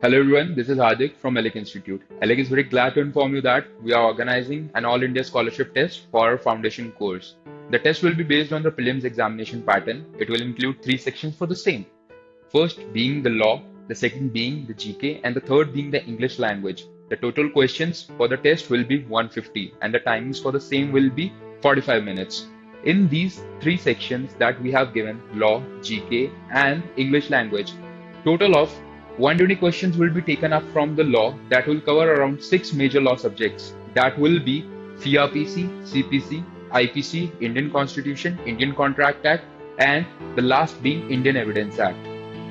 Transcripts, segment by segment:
Hello everyone, this is Hardik from Alec Institute. Alec is very glad to inform you that we are organizing an All India Scholarship Test for our foundation course. The test will be based on the prelims examination pattern. It will include three sections for the same. First being the law, the second being the GK, and the third being the English language. The total questions for the test will be 150 and the timings for the same will be 45 minutes. In these three sections that we have given, law, GK, and English language, total of 120 questions will be taken up from the law that will cover around six major law subjects. That will be CRPC, CPC, IPC, Indian Constitution, Indian Contract Act, and the last being Indian Evidence Act.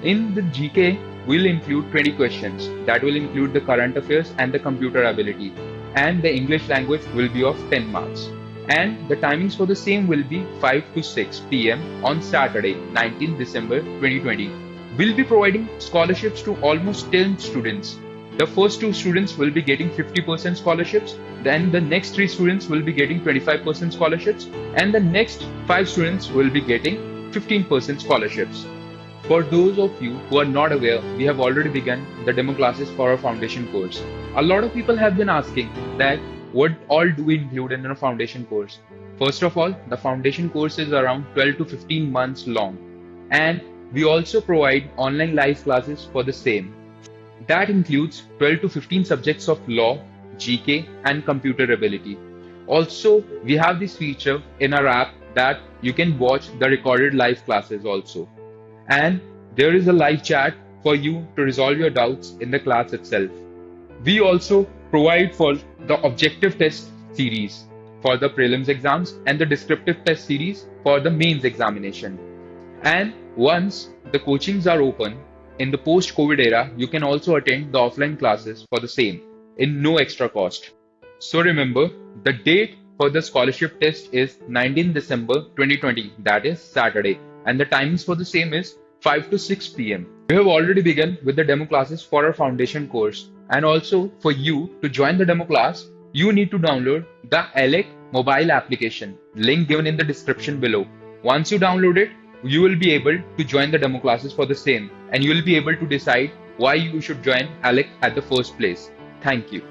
In the GK, we'll include 20 questions that will include the current affairs and the computer ability, and the English language will be of 10 marks. And the timings for the same will be 5 to 6 p.m. on Saturday, 19th December 2020. We'll be providing scholarships to almost 10 students. The first two students will be getting 50% scholarships, then the next three students will be getting 25% scholarships, and the next five students will be getting 15% scholarships. For those of you who are not aware, we have already begun the demo classes for our foundation course. A lot of people have been asking that what all do we include in a foundation course? First of all, the foundation course is around 12 to 15 months long, and we also provide online live classes for the same. That includes 12 to 15 subjects of law, GK, and computer ability. Also, we have this feature in our app that you can watch the recorded live classes also. And there is a live chat for you to resolve your doubts in the class itself. We also provide for the objective test series for the prelims exams and the descriptive test series for the mains examination. And once the coachings are open in the post-COVID era, you can also attend the offline classes for the same in no extra cost. So remember, the date for the scholarship test is 19 December 2020, that is Saturday, and the timings for the same is 5 to 6 p.m. We have already begun with the demo classes for our foundation course, and also for you to join the demo class, you need to download the Alec mobile application, link given in the description below. Once you download it, you will be able to join the demo classes for the same, and you will be able to decide why you should join Alec at the first place. Thank you.